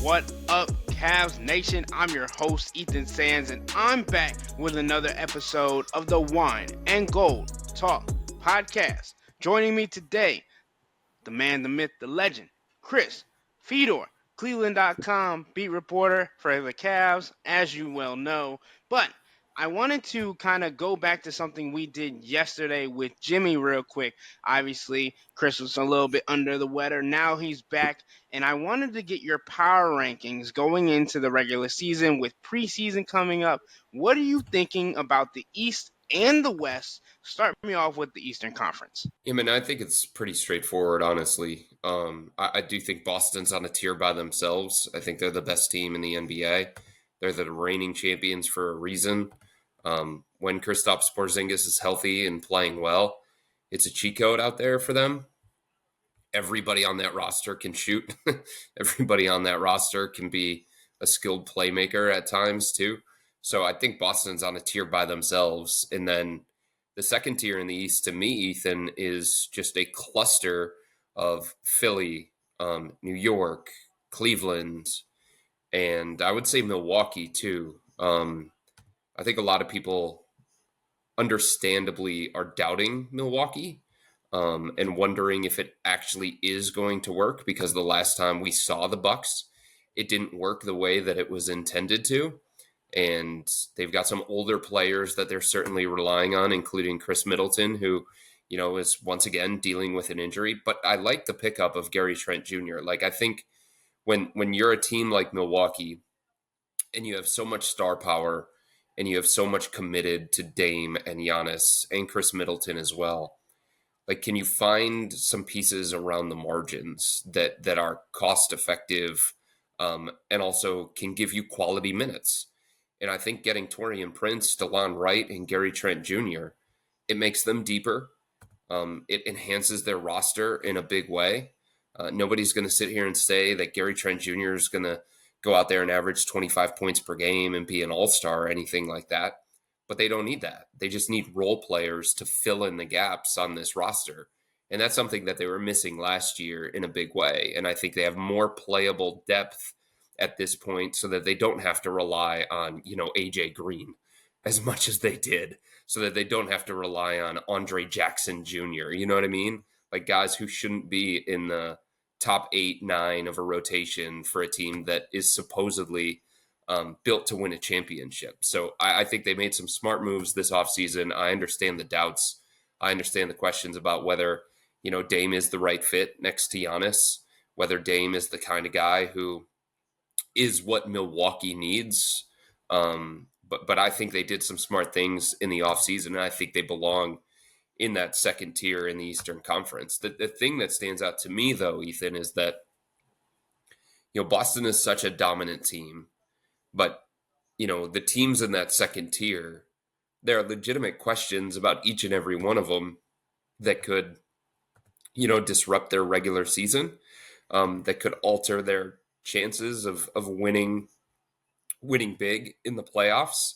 What up, Cavs Nation? I'm your host, Ethan Sands, and I'm back with another episode of the Wine and Gold Talk podcast. Joining me today, the man, the myth, the legend, Chris Fedor, cleveland.com beat reporter for the Cavs, as you well know. But I wanted to kind of go back to something we did yesterday with Jimmy real quick. Obviously, Chris was a little bit under the weather. Now he's back, and I wanted to get your power rankings going into the regular season with preseason coming up. What are you thinking about the East and the West? Start me off with the Eastern Conference. Yeah, man, I think it's pretty straightforward, honestly. I do think Boston's on a tier by themselves. I think they're the best team in the NBA. They're the reigning champions for a reason. When Kristaps Porzingis is healthy and playing well, it's a cheat code out there for them. Everybody on that roster can shoot. Everybody on that roster can be a skilled playmaker at times too. So I think Boston's on a tier by themselves. And then the second tier in the East, to me, Ethan, is just a cluster of Philly, New York, Cleveland, and I would say Milwaukee too. I think a lot of people understandably are doubting Milwaukee and wondering if it actually is going to work, because the last time we saw the Bucks, it didn't work the way that it was intended to. And they've got some older players that they're certainly relying on, including Chris Middleton, who, is once again dealing with an injury. But I like the pickup of Gary Trent Jr. Like, I think when you're a team like Milwaukee and you have so much star power and you have so much committed to Dame and Giannis and Chris Middleton as well, like, can you find some pieces around the margins that are cost effective and also can give you quality minutes? And I think getting Taurean Prince, DeLon Wright, and Gary Trent Jr., it makes them deeper. It enhances their roster in a big way. Nobody's going to sit here and say that Gary Trent Jr. is going to go out there and average 25 points per game and be an all-star or anything like that. But they don't need that. They just need role players to fill in the gaps on this roster. And that's something that they were missing last year in a big way. And I think they have more playable depth at this point so that they don't have to rely on, AJ Green as much as they did, so that they don't have to rely on Andre Jackson Jr. You know what I mean? Like, guys who shouldn't be in the top 8, 9 of a rotation for a team that is supposedly built to win a championship. So I think they made some smart moves this offseason. I understand the doubts. I understand the questions about whether, Dame is the right fit next to Giannis, whether Dame is the kind of guy who is what Milwaukee needs. But I think they did some smart things in the offseason, and I think they belong in that second tier in the Eastern Conference. The thing that stands out to me, though, Ethan, is that, Boston is such a dominant team, but, the teams in that second tier, there are legitimate questions about each and every one of them that could, disrupt their regular season, that could alter their chances of winning big in the playoffs,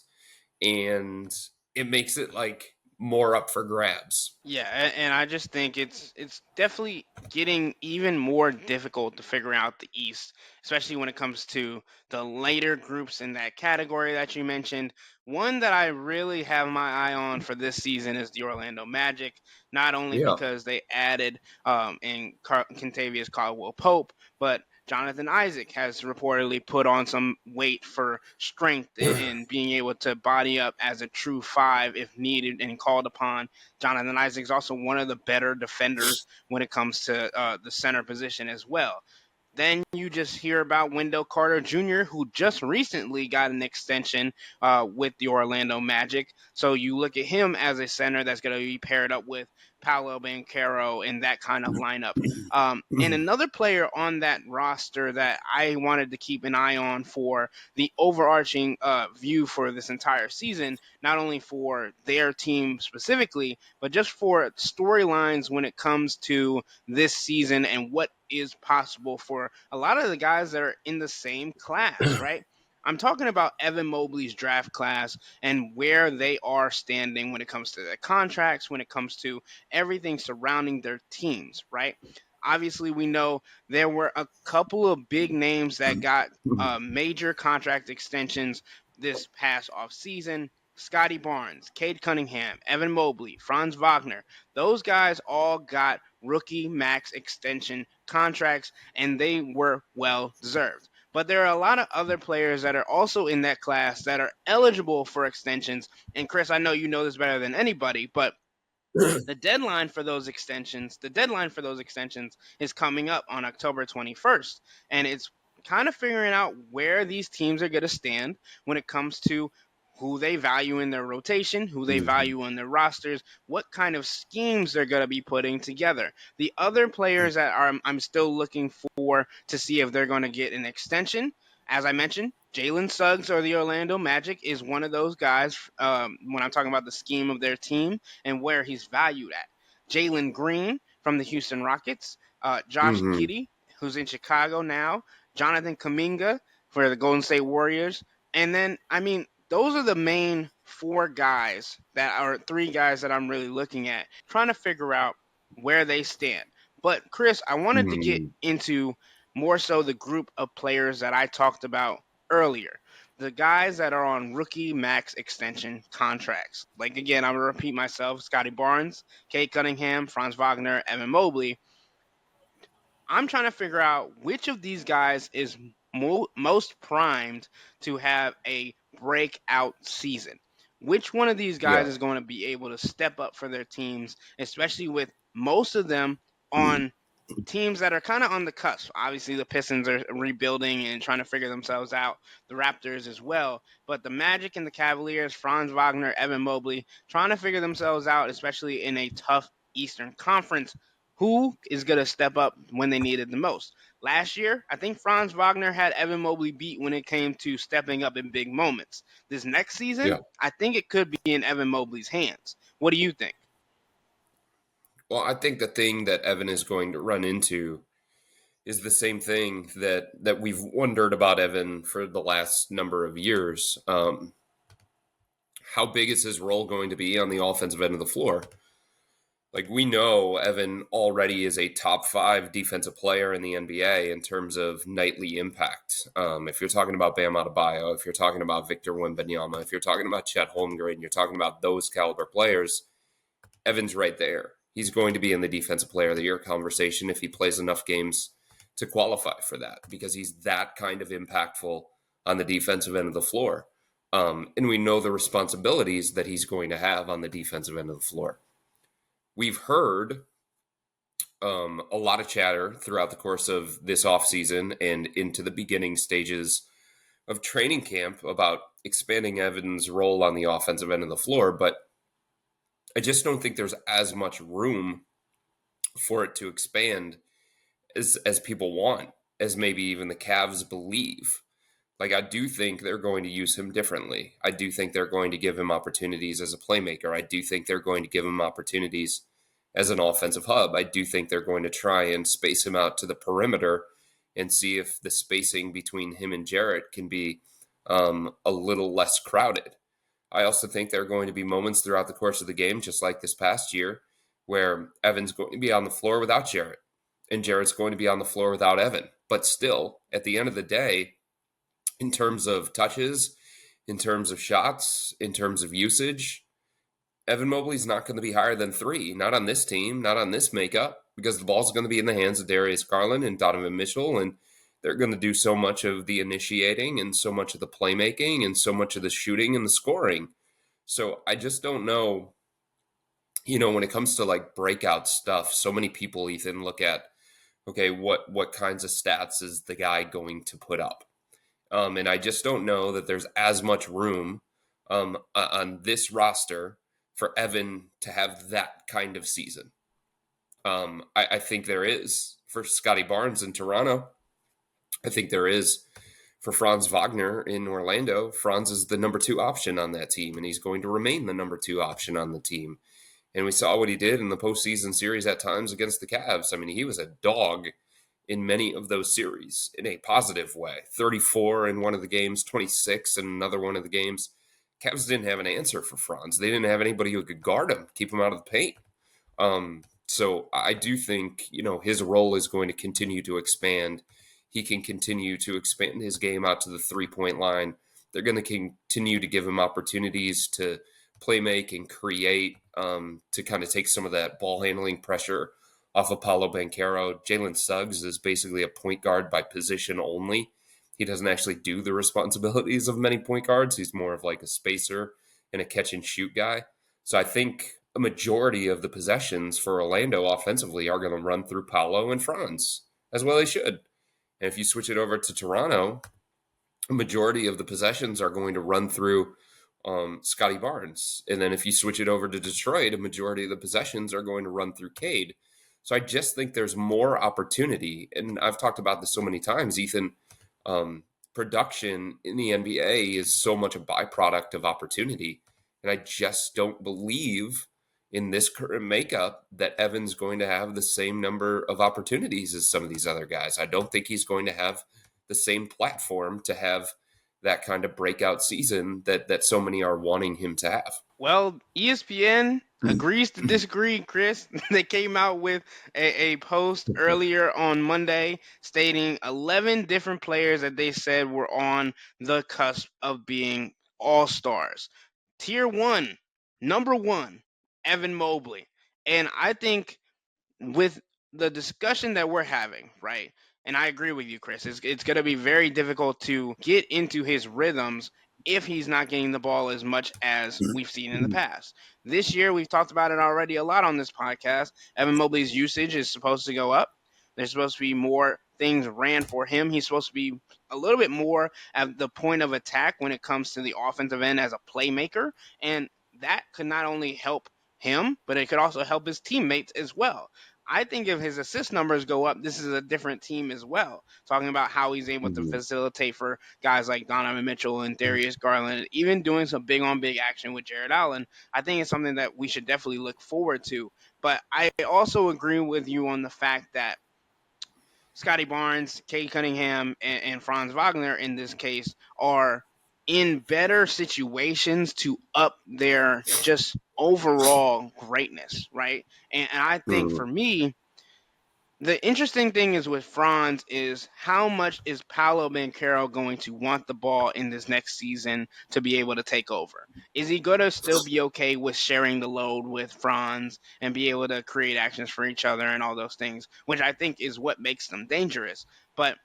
and it makes it like more up for grabs. Yeah, and I just think it's definitely getting even more difficult to figure out the East, especially when it comes to the later groups in that category that you mentioned. One that I really have my eye on for this season is the Orlando Magic, not only Yeah. because they added Kentavious Caldwell Pope, but Jonathan Isaac has reportedly put on some weight for strength and being able to body up as a true 5 if needed and called upon. Jonathan Isaac is also one of the better defenders when it comes to the center position as well. Then you just hear about Wendell Carter Jr., who just recently got an extension with the Orlando Magic. So you look at him as a center that's going to be paired up with Paolo Banchero in that kind of lineup. And another player on that roster that I wanted to keep an eye on for the overarching view for this entire season, not only for their team specifically, but just for storylines when it comes to this season and what is possible for a lot of the guys that are in the same class, right? I'm talking about Evan Mobley's draft class and where they are standing when it comes to their contracts, when it comes to everything surrounding their teams, right? Obviously, we know there were a couple of big names that got major contract extensions this past offseason. Scottie Barnes, Cade Cunningham, Evan Mobley, Franz Wagner. Those guys all got rookie max extension contracts, and they were well deserved. But there are a lot of other players that are also in that class that are eligible for extensions. And Chris, I know you know this better than anybody, but the deadline for those extensions is coming up on October 21st, and it's kind of figuring out where these teams are going to stand when it comes to who they value in their rotation, who they Mhm. value in their rosters, what kind of schemes they're going to be putting together. The other players that I'm still looking for to see if they're going to get an extension, as I mentioned, Jalen Suggs or the Orlando Magic is one of those guys. When I'm talking about the scheme of their team and where he's valued at. Jalen Green from the Houston Rockets, Josh Mhm. Giddey, who's in Chicago now, Jonathan Kuminga for the Golden State Warriors, and then those are the main three guys that I'm really looking at, trying to figure out where they stand. But Chris, I wanted to get Mhm. into more so the group of players that I talked about earlier, the guys that are on rookie max extension contracts. Like again, I'm gonna repeat myself: Scottie Barnes, Kate Cunningham, Franz Wagner, Evan Mobley. I'm trying to figure out which of these guys is most primed to have a breakout season. Which one of these guys Yeah. is going to be able to step up for their teams, especially with most of them on teams that are kind of on the cusp. Obviously, the Pistons are rebuilding and trying to figure themselves out. The Raptors as well. But the Magic and the Cavaliers, Franz Wagner, Evan Mobley, trying to figure themselves out, especially in a tough Eastern Conference. Who is going to step up when they need it the most? Last year, I think Franz Wagner had Evan Mobley beat when it came to stepping up in big moments. This next season, Yeah. I think it could be in Evan Mobley's hands. What do you think? Well, I think the thing that Evan is going to run into is the same thing that we've wondered about Evan for the last number of years. How big is his role going to be on the offensive end of the floor? Like, we know Evan already is a top 5 defensive player in the NBA in terms of nightly impact. If you're talking about Bam Adebayo, if you're talking about Victor Wembanyama, if you're talking about Chet Holmgren, you're talking about those caliber players, Evan's right there. He's going to be in the defensive player of the year conversation if he plays enough games to qualify for that, because he's that kind of impactful on the defensive end of the floor. And we know the responsibilities that he's going to have on the defensive end of the floor. We've heard a lot of chatter throughout the course of this offseason and into the beginning stages of training camp about expanding Evan's role on the offensive end of the floor, but I just don't think there's as much room for it to expand as people want, as maybe even the Cavs believe. Like, I do think they're going to use him differently. I do think they're going to give him opportunities as a playmaker. I do think they're going to give him opportunities as an offensive hub. I do think they're going to try and space him out to the perimeter and see if the spacing between him and Jarrett can be a little less crowded. I also think there are going to be moments throughout the course of the game, just like this past year, where Evan's going to be on the floor without Jarrett, and Jarrett's going to be on the floor without Evan. But still, at the end of the day, in terms of touches, in terms of shots, in terms of usage, Evan Mobley's not going to be higher than 3. Not on this team, not on this makeup, because the ball's going to be in the hands of Darius Garland and Donovan Mitchell, and they're going to do so much of the initiating and so much of the playmaking and so much of the shooting and the scoring. So I just don't know, when it comes to like breakout stuff, so many people, Ethan, look at, okay, what kinds of stats is the guy going to put up? And I just don't know that there's as much room on this roster for Evan to have that kind of season. I think there is for Scottie Barnes in Toronto. I think there is for Franz Wagner in Orlando. Franz is the number 2 option on that team, and he's going to remain the number 2 option on the team. And we saw what he did in the postseason series at times against the Cavs. I mean, he was a dog in many of those series in a positive way. 34 in one of the games, 26 in another one of the games. Cavs didn't have an answer for Franz. They didn't have anybody who could guard him, keep him out of the paint. So I do think, his role is going to continue to expand. He can continue to expand his game out to the 3-point line. They're going to continue to give him opportunities to play make and create, to kind of take some of that ball handling pressure off of Paolo Banchero. Jalen Suggs is basically a point guard by position only. He doesn't actually do the responsibilities of many point guards. He's more of like a spacer and a catch and shoot guy. So I think a majority of the possessions for Orlando offensively are going to run through Paolo and Franz, as well they should. And if you switch it over to Toronto, a majority of the possessions are going to run through Scottie Barnes. And then if you switch it over to Detroit, a majority of the possessions are going to run through Cade. So I just think there's more opportunity. And I've talked about this so many times, Ethan. Production in the NBA is so much a byproduct of opportunity. And I just don't believe in this current makeup that Evan's going to have the same number of opportunities as some of these other guys. I don't think he's going to have the same platform to have that kind of breakout season that so many are wanting him to have. Well, ESPN agrees to disagree, Chris. They came out with a post earlier on Monday stating 11 different players that they said were on the cusp of being all-stars. Tier 1, number 1, Evan Mobley. And I think with the discussion that we're having, right? And I agree with you, Chris. It's going to be very difficult to get into his rhythms if he's not getting the ball as much as we've seen in the past. This year, we've talked about it already a lot on this podcast. Evan Mobley's usage is supposed to go up. There's supposed to be more things ran for him. He's supposed to be a little bit more at the point of attack when it comes to the offensive end as a playmaker. And that could not only help him, but it could also help his teammates as well. I think if his assist numbers go up, this is a different team as well. Talking about how he's able to facilitate for guys like Donovan Mitchell and Darius Garland, even doing some big on big action with Jared Allen, I think it's something that we should definitely look forward to. But I also agree with you on the fact that Scottie Barnes, Cade Cunningham, and Franz Wagner in this case are in better situations to up their just overall greatness, right? And I think for me, the interesting thing is with Franz is how much is Paolo Banchero going to want the ball in this next season to be able to take over? Is he going to still be okay with sharing the load with Franz and be able to create actions for each other and all those things, which I think is what makes them dangerous. But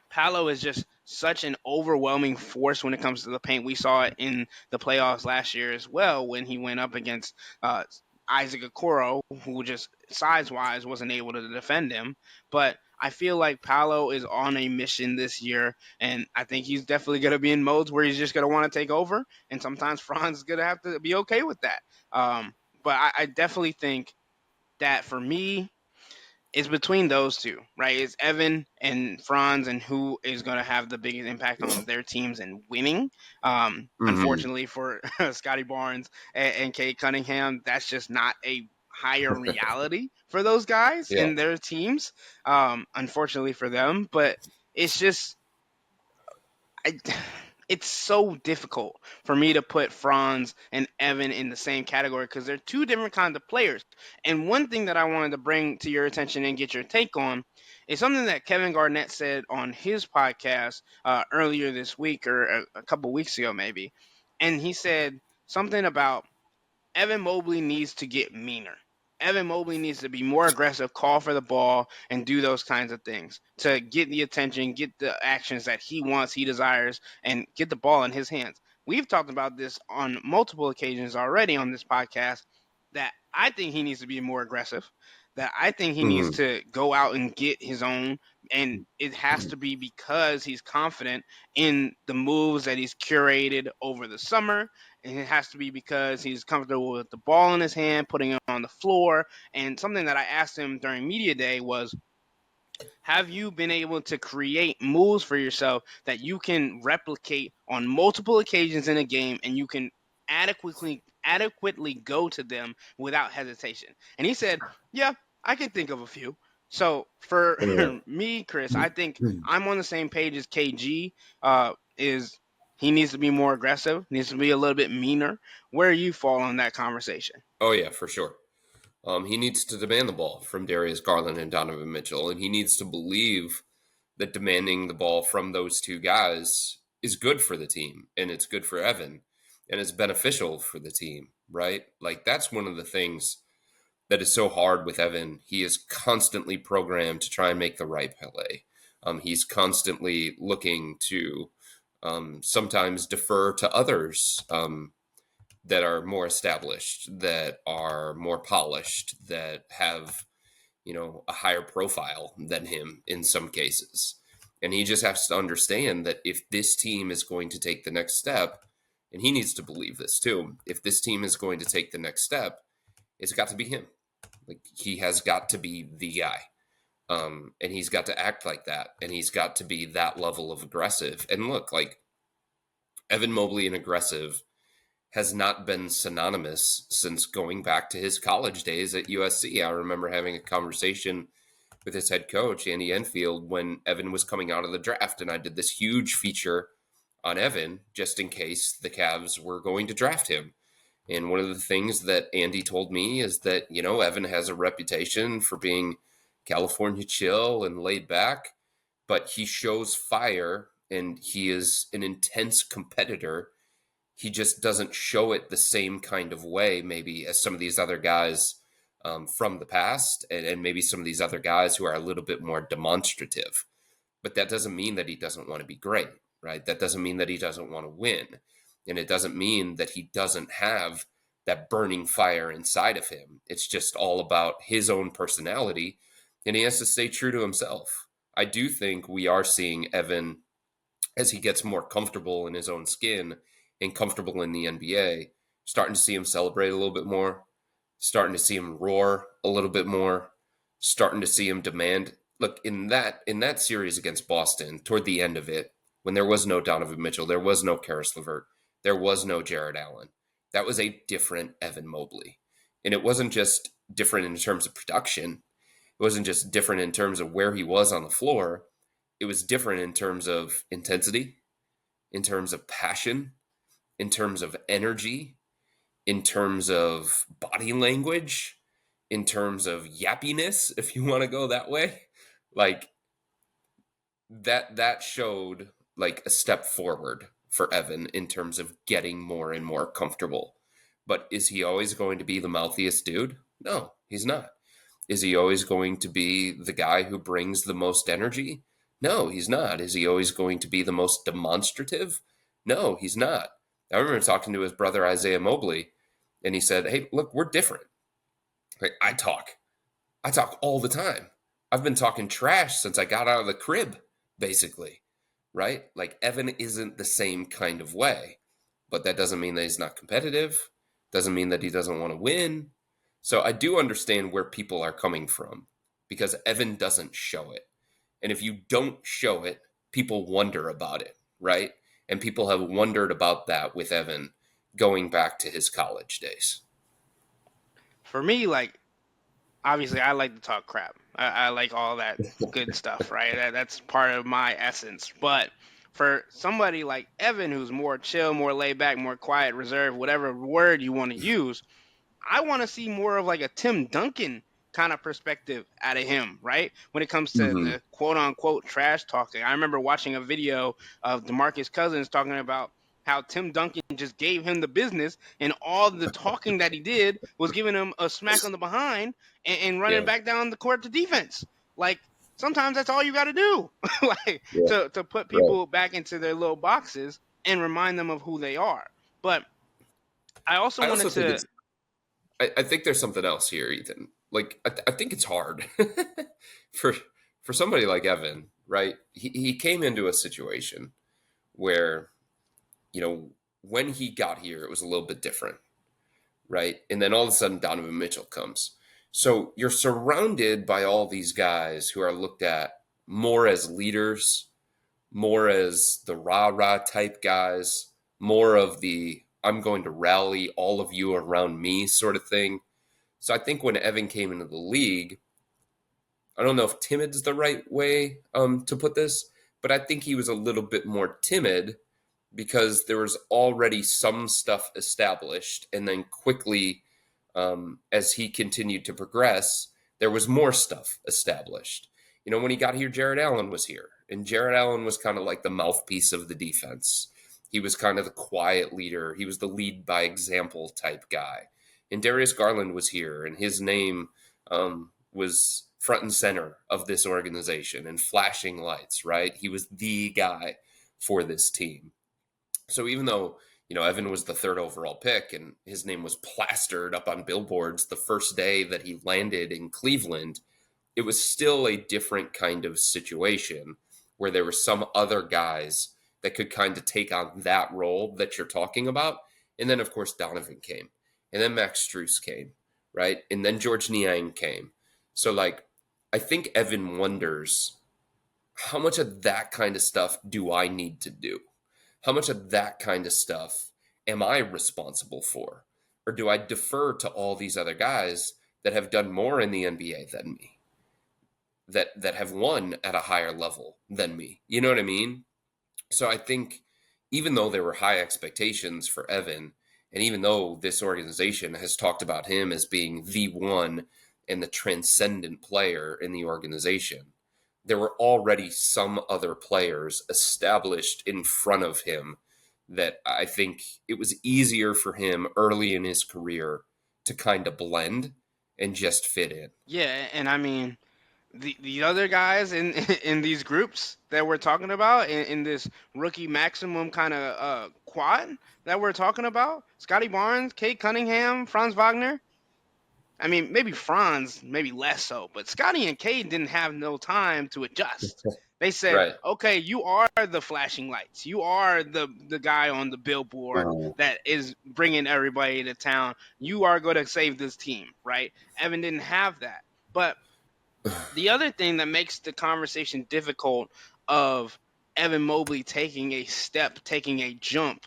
Paolo is just such an overwhelming force when it comes to the paint. We saw it in the playoffs last year as well when he went up against Isaac Okoro, who just size-wise wasn't able to defend him. But I feel like Paolo is on a mission this year, and I think he's definitely going to be in modes where he's just going to want to take over, and sometimes Franz is going to have to be okay with that. But I definitely think that for me, it's between those two, right? It's Evan and Franz, and who is going to have the biggest impact on their teams and winning. Unfortunately for Scottie Barnes and Cade Cunningham, that's just not a higher reality for those guys and their teams. Unfortunately for them, but it's just it's so difficult for me to put Franz and Evan in the same category because they're two different kinds of players. And one thing that I wanted to bring to your attention and get your take on is something that Kevin Garnett said on his podcast earlier this week or a couple weeks ago, maybe. And he said something about Evan Mobley needs to get meaner. Evan Mobley needs to be more aggressive, call for the ball, and do those kinds of things to get the attention, get the actions that he wants, he desires, and get the ball in his hands. We've talked about this on multiple occasions already on this podcast that I think he needs to be more aggressive, that I think he needs to go out and get his own, and it has to be because he's confident in the moves that he's curated over the summer, and it has to be because he's comfortable with the ball in his hand, putting it on the floor. And something that I asked him during media day was, have you been able to create moves for yourself that you can replicate on multiple occasions in a game and you can adequately go to them without hesitation? And he said, yeah, I can think of a few. So for me, Chris, I think I'm on the same page as KG. Is he needs to be more aggressive, needs to be a little bit meaner. Where you fall on that conversation? Oh, yeah, for sure. He needs to demand the ball from Darius Garland and Donovan Mitchell, and he needs to believe that demanding the ball from those two guys is good for the team, and it's good for Evan, and it's beneficial for the team, right? Like, that's one of the things that is so hard with Evan. He is constantly programmed to try and make the right play. He's constantly looking to sometimes defer to others that are more established, that are more polished, that have, a higher profile than him in some cases. And he just has to understand that if this team is going to take the next step, and he needs to believe this too, if this team is going to take the next step, it's got to be him. Like, he has got to be the guy. And he's got to act like that. And he's got to be that level of aggressive. And look, like, Evan Mobley and aggressive has not been synonymous since going back to his college days at USC. I remember having a conversation with his head coach, Andy Enfield, when Evan was coming out of the draft. And I did this huge feature on Evan just in case the Cavs were going to draft him. And one of the things that Andy told me is that, Evan has a reputation for being California chill and laid back, but he shows fire and he is an intense competitor. He just doesn't show it the same kind of way, maybe, as some of these other guys from the past, and maybe some of these other guys who are a little bit more demonstrative. But that doesn't mean that he doesn't want to be great, right? That doesn't mean that he doesn't want to win. And it doesn't mean that he doesn't have that burning fire inside of him. It's just all about his own personality, and he has to stay true to himself. I do think we are seeing Evan, as he gets more comfortable in his own skin and comfortable in the NBA, starting to see him celebrate a little bit more, starting to see him roar a little bit more, starting to see him demand. Look, in that series against Boston, toward the end of it, when there was no Donovan Mitchell, there was no Karis LeVert, there was no Jared Allen, that was a different Evan Mobley. And it wasn't just different in terms of production. It wasn't just different in terms of where he was on the floor. It was different in terms of intensity, in terms of passion, in terms of energy, in terms of body language, in terms of yappiness, if you want to go that way. Like, that showed like a step forward for Evan in terms of getting more and more comfortable. But is he always going to be the mouthiest dude? No, he's not. Is he always going to be the guy who brings the most energy? No, he's not. Is he always going to be the most demonstrative? No, he's not. I remember talking to his brother Isaiah Mobley, and he said, "Hey, look, we're different. Like, I talk all the time. I've been talking trash since I got out of the crib, basically, right? Like, Evan isn't the same kind of way, but that doesn't mean that he's not competitive. Doesn't mean that he doesn't want to win. So I do understand where people are coming from, because Evan doesn't show it. And if you don't show it, people wonder about it, right? And people have wondered about that with Evan going back to his college days. For me, like, obviously, I like to talk crap. I like all that good stuff, right? That's part of my essence. But for somebody like Evan, who's more chill, more laid back, more quiet, reserved, whatever word you want to use, I want to see more of like a Tim Duncan kind of perspective out of him, right? When it comes to Mm-hmm. the quote unquote trash talking. I remember watching a video of DeMarcus Cousins talking about how Tim Duncan just gave him the business, and all the talking that he did was giving him a smack on the behind and running Yeah, back down the court to defense. Like, sometimes that's all you got to do, like, yeah, to put right. people back into their little boxes and remind them of who they are. But I also I wanted also think to. it's. I think there's something else here, Ethan. Like, I think it's hard for for somebody like Evan, right? He came into a situation where, when he got here, it was a little bit different, right? And then all of a sudden, Donovan Mitchell comes. So you're surrounded by all these guys who are looked at more as leaders, more as the rah rah type guys, more of the I'm going to rally all of you around me sort of thing. So I think when Evan came into the league, I don't know if timid's the right way to put this, but I think he was a little bit more timid because there was already some stuff established, and then quickly as he continued to progress, there was more stuff established. When he got here, Jared Allen was here, and Jared Allen was kind of like the mouthpiece of the defense. He was kind of the quiet leader. He was the lead by example type guy. And Darius Garland was here, and his name was front and center of this organization and flashing lights, right? He was the guy for this team. So even though, Evan was the third overall pick and his name was plastered up on billboards the first day that he landed in Cleveland, it was still a different kind of situation where there were some other guys that could kind of take on that role that you're talking about. And then, of course, Donovan came. And then Max Strus came, right? And then George Niang came. So, I think Evan wonders, how much of that kind of stuff do I need to do? How much of that kind of stuff am I responsible for? Or do I defer to all these other guys that have done more in the NBA than me? That have won at a higher level than me? You know what I mean? So I think even though there were high expectations for Evan, and even though this organization has talked about him as being the one and the transcendent player in the organization, there were already some other players established in front of him that I think it was easier for him early in his career to kind of blend and just fit in. Yeah, and I mean, the other guys in in these groups that we're talking about in this rookie maximum kind of quad that we're talking about, Scottie Barnes, Kate Cunningham, Franz Wagner. I mean, maybe Franz, maybe less so, but Scottie and Cade didn't have no time to adjust. They said, Right. okay, you are the flashing lights. You are the guy on the billboard that is bringing everybody to town. You are going to save this team, right? Evan didn't have that. But the other thing that makes the conversation difficult of Evan Mobley taking a step, taking a jump,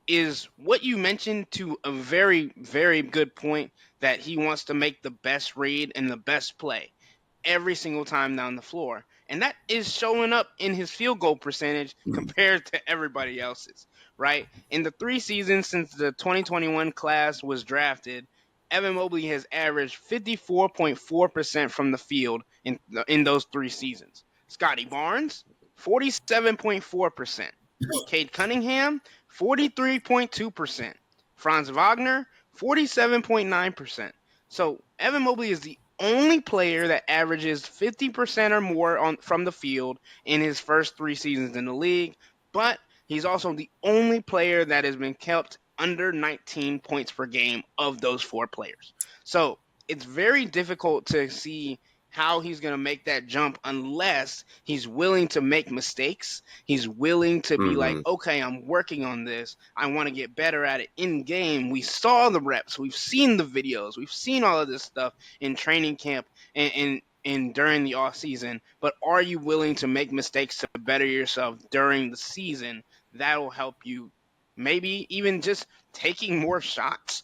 is what you mentioned to a very, very good point, that he wants to make the best read and the best play every single time down the floor. And that is showing up in his field goal percentage compared to everybody else's, right? In the 3 seasons since the 2021 class was drafted, Evan Mobley has averaged 54.4% from the field in those 3 seasons. Scottie Barnes, 47.4%. Cade Cunningham, 43.2%. Franz Wagner, 47.9%. So Evan Mobley is the only player that averages 50% or more from the field in his first 3 seasons in the league, but he's also the only player that has been kept under 19 points per game of those 4 players. So it's very difficult to see how he's going to make that jump unless he's willing to make mistakes. He's willing to be like, okay, I'm working on this. I want to get better at it in game. We saw the reps. We've seen the videos. We've seen all of this stuff in training camp and during the off season. But are you willing to make mistakes to better yourself during the season? That'll help you. Maybe even just taking more shots.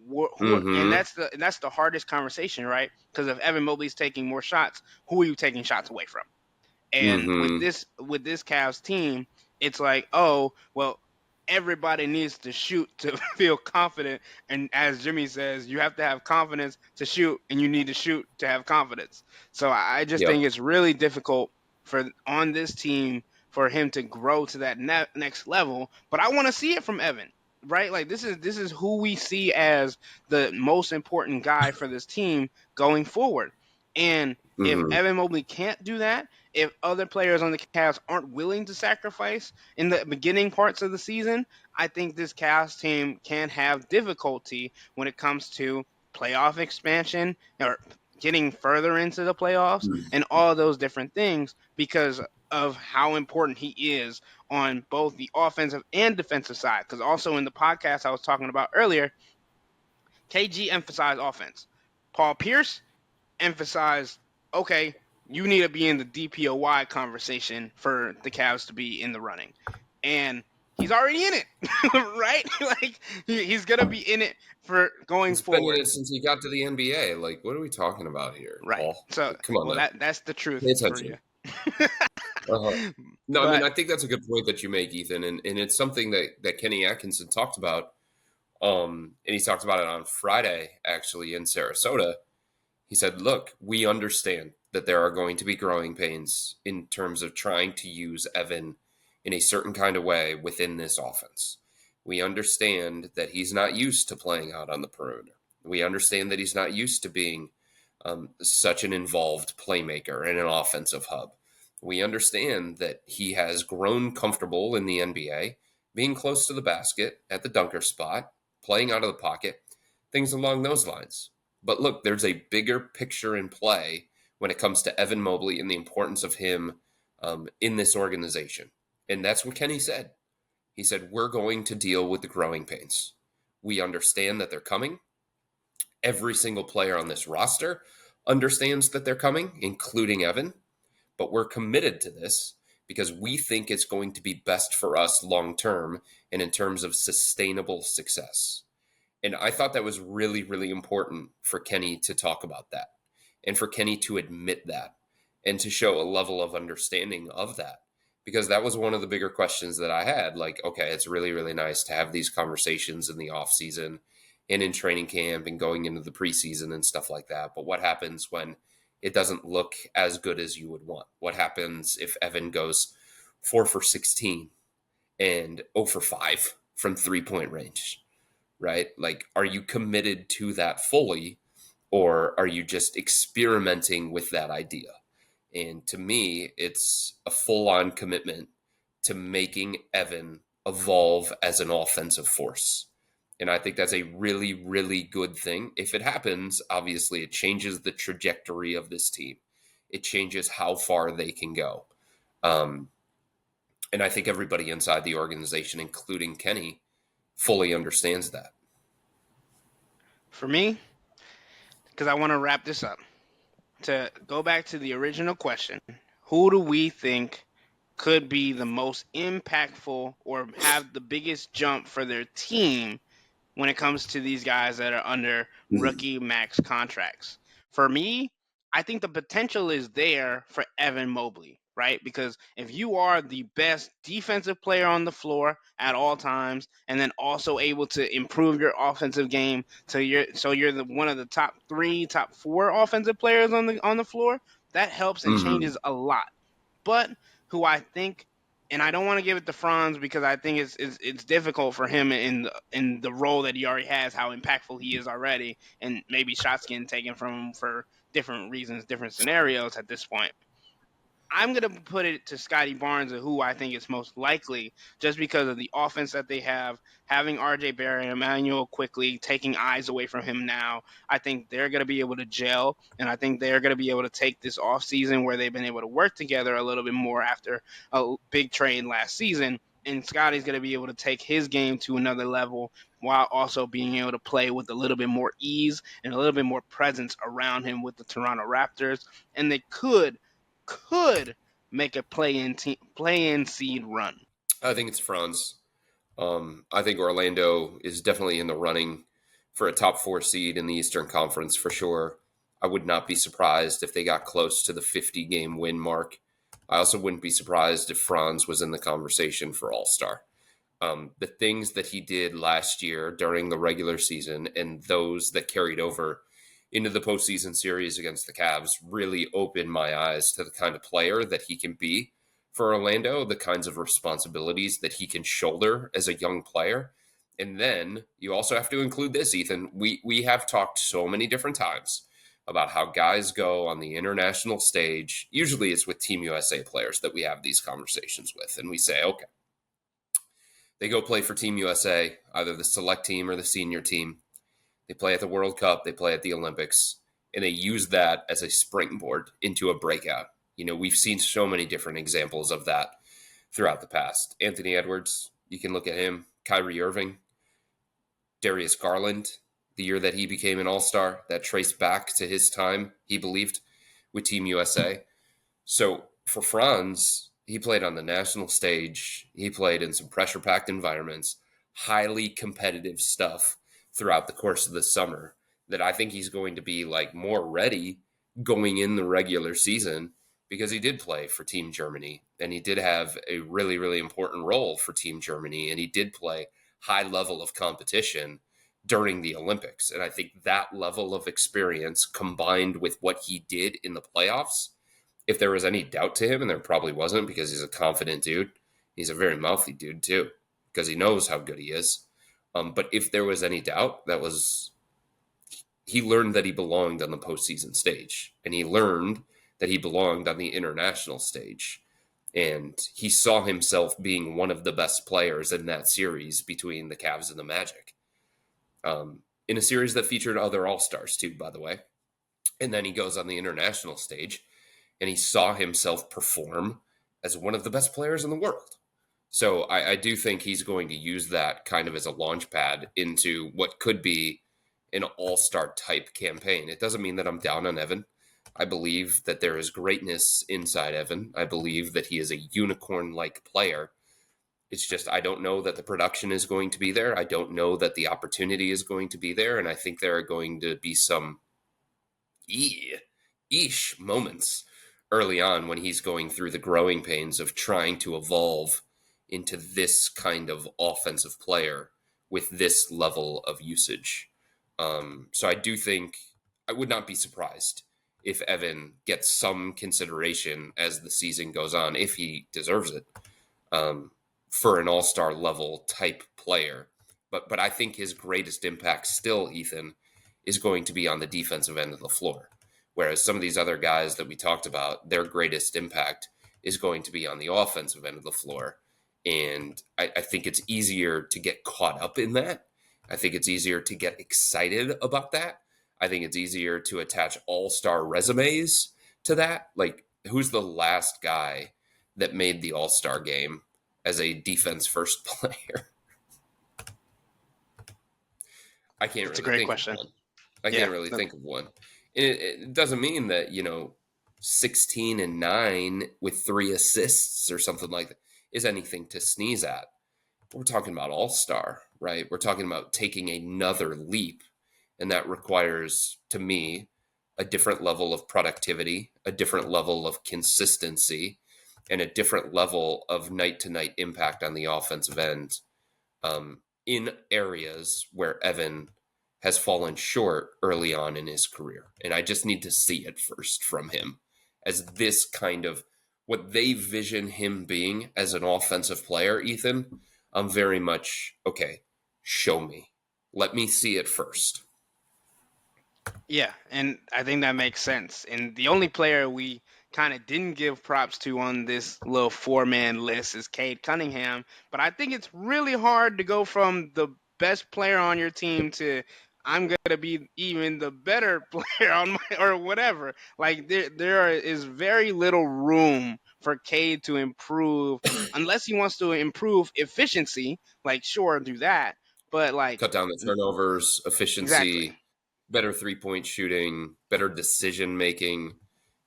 And that's the hardest conversation, right? Because if Evan Mobley's taking more shots, who are you taking shots away from? And with this Cavs team, it's like, oh, well, everybody needs to shoot to feel confident. And as Jimmy says, you have to have confidence to shoot, and you need to shoot to have confidence. So I just think it's really difficult on this team for him to grow to that next level. But I want to see it from Evan. Right, like this is who we see as the most important guy for this team going forward. And if Evan Mobley can't do that, if other players on the Cavs aren't willing to sacrifice in the beginning parts of the season, I think this Cavs team can have difficulty when it comes to playoff expansion or getting further into the playoffs and all those different things, because of how important he is on both the offensive and defensive side. Because also in the podcast I was talking about earlier, KG emphasized offense. Paul Pierce emphasized, okay, you need to be in the DPOY conversation for the Cavs to be in the running. And he's already in it, right? Like he's going to be in it for going forward. Been in it since he got to the NBA. Like, what are we talking about here, right? Paul? So, come on, well, that's the truth for you. No, I mean, I think that's a good point that you make, Ethan, and it's something that Kenny Atkinson talked about And he talked about it on Friday, actually, in Sarasota. He said, look, we understand that there are going to be growing pains in terms of trying to use Evan in a certain kind of way within this offense. We understand that he's not used to playing out on the perimeter. We understand that he's not used to being such an involved playmaker and an offensive hub. We understand that he has grown comfortable in the NBA, being close to the basket at the dunker spot, playing out of the pocket, things along those lines. But look, there's a bigger picture in play when it comes to Evan Mobley and the importance of him in this organization. And that's what Kenny said. He said, we're going to deal with the growing pains. We understand that they're coming. Every single player on this roster understands that they're coming, including Evan. But we're committed to this because we think it's going to be best for us long term and in terms of sustainable success. And I thought that was really, really important for Kenny to talk about that and for Kenny to admit that and to show a level of understanding of that. Because that was one of the bigger questions that I had. Like, okay, it's really, really nice to have these conversations in the off season and in training camp and going into the preseason and stuff like that. But what happens when it doesn't look as good as you would want? What happens if Evan goes 4 for 16 and 0 for 5 from 3-point range? Right? Like, are you committed to that fully, or are you just experimenting with that idea? And to me, it's a full-on commitment to making Evan evolve as an offensive force. And I think that's a really, really good thing. If it happens, obviously it changes the trajectory of this team. It changes how far they can go. And I think everybody inside the organization, including Kenny, fully understands that. For me, because I want to wrap this up, to go back to the original question, who do we think could be the most impactful or have the biggest jump for their team when it comes to these guys that are under rookie max contracts? For me, I think the potential is there for Evan Mobley, right? Because if you are the best defensive player on the floor at all times, and then also able to improve your offensive game, so you're one of the top 3, top 4 offensive players on the floor, that helps and changes a lot. But who I think, and I don't want to give it to Franz because I think it's difficult for him in the role that he already has, how impactful he is already, and maybe shots getting taken from him for different reasons, different scenarios at this point. I'm going to put it to Scottie Barnes, who I think is most likely, just because of the offense that they have, having R.J. Barrett and Emmanuel quickly taking eyes away from him now. I think they're going to be able to gel, and I think they're going to be able to take this offseason where they've been able to work together a little bit more after a big trade last season, and Scottie's going to be able to take his game to another level while also being able to play with a little bit more ease and a little bit more presence around him with the Toronto Raptors, and they could make a play-in seed run. I think it's Franz. I think Orlando is definitely in the running for a top 4 seed in the Eastern Conference for sure. I would not be surprised if they got close to the 50-game win mark. I also wouldn't be surprised if Franz was in the conversation for All-Star. The things that he did last year during the regular season and those that carried over into the postseason series against the Cavs really opened my eyes to the kind of player that he can be for Orlando, the kinds of responsibilities that he can shoulder as a young player. And then you also have to include this, Ethan. We have talked so many different times about how guys go on the international stage. Usually it's with Team USA players that we have these conversations with. And we say, okay, they go play for Team USA, either the select team or the senior team. They play at the World Cup, they play at the Olympics, and they use that as a springboard into a breakout. You know, we've seen so many different examples of that throughout the past. Anthony Edwards, you can look at him. Kyrie Irving, Darius Garland, the year that he became an all-star, that traced back to his time, he believed, with Team USA. So for Franz, he played on the national stage. He played in some pressure-packed environments, highly competitive stuff throughout the course of the summer that I think he's going to be like more ready going in the regular season because he did play for Team Germany and he did have a really, really important role for Team Germany and he did play high level of competition during the Olympics. And I think that level of experience combined with what he did in the playoffs, if there was any doubt to him, and there probably wasn't because he's a confident dude, he's a very mouthy dude too, because he knows how good he is. But if there was any doubt, he learned that he belonged on the postseason stage, and he learned that he belonged on the international stage. And he saw himself being one of the best players in that series between the Cavs and the Magic. In a series that featured other All-Stars too, by the way. And then he goes on the international stage, and he saw himself perform as one of the best players in the world. So I do think he's going to use that kind of as a launch pad into what could be an all-star type campaign. It doesn't mean that I'm down on Evan. I believe that there is greatness inside Evan. I believe that he is a unicorn-like player. It's just I don't know that the production is going to be there. I don't know that the opportunity is going to be there. And I think there are going to be some moments early on when he's going through the growing pains of trying to evolve into this kind of offensive player with this level of usage. So I do think I would not be surprised if Evan gets some consideration as the season goes on, if he deserves it, for an all-star level type player. But I think his greatest impact still, Ethan, is going to be on the defensive end of the floor. Whereas some of these other guys that we talked about, their greatest impact is going to be on the offensive end of the floor. And I think it's easier to get caught up in that. I think it's easier to get excited about that. I think it's easier to attach all-star resumes to that. Like, who's the last guy that made the all-star game as a defense-first player? I can't That's really a great question. I can't really think of one. And it doesn't mean that, 16 and 9 with 3 assists or something like that is anything to sneeze at. We're talking about all-star, right? We're talking about taking another leap. And that requires, to me, a different level of productivity, a different level of consistency, and a different level of night-to-night impact on the offensive end in areas where Evan has fallen short early on in his career. And I just need to see it first from him as this kind of what they vision him being as an offensive player, Ethan. I'm very much, okay, show me. Let me see it first. Yeah, and I think that makes sense. And the only player we kind of didn't give props to on this little 4-man list is Cade Cunningham. But I think it's really hard to go from the best player on your team to I'm gonna be even the better player on my or whatever. Like there is very little room for Cade to improve unless he wants to improve efficiency. Like sure, do that, but like cut down the turnovers, efficiency, exactly. better 3-point shooting, better decision making,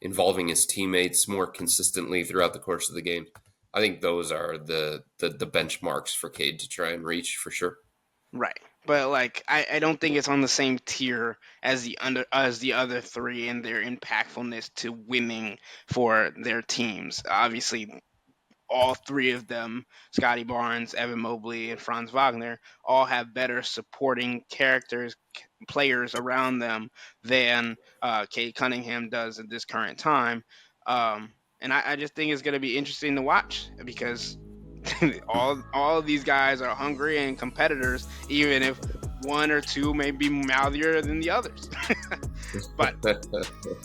involving his teammates more consistently throughout the course of the game. I think those are the benchmarks for Cade to try and reach for sure. Right. But like I don't think it's on the same tier as the other three in their impactfulness to winning for their teams. Obviously all three of them, Scottie Barnes, Evan Mobley, and Franz Wagner, all have better supporting players around them than Cade Cunningham does at this current time. And I just think it's going to be interesting to watch because all of these guys are hungry and competitors, even if one or two may be mouthier than the others. But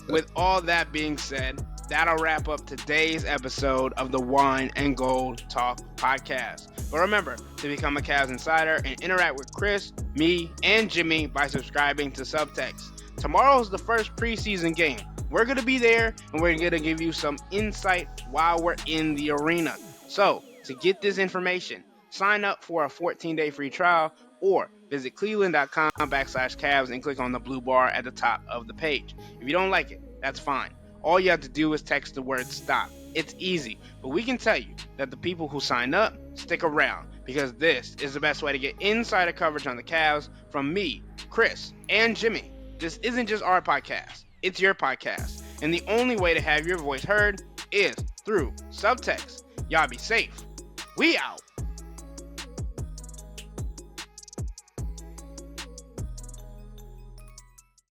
with all that being said, that'll wrap up today's episode of the Wine and Gold Talk podcast. But remember to become a Cavs Insider and interact with Chris, me, and Jimmy by subscribing to Subtext. Tomorrow's the first preseason game. We're going to be there, and we're going to give you some insight while we're in the arena. So, to get this information, sign up for a 14-day free trial or visit cleveland.com/Cavs and click on the blue bar at the top of the page. If you don't like it, that's fine. All you have to do is text the word STOP. It's easy, but we can tell you that the people who sign up stick around because this is the best way to get insider coverage on the Cavs from me, Chris, and Jimmy. This isn't just our podcast, it's your podcast. And the only way to have your voice heard is through Subtext. Y'all be safe. We out.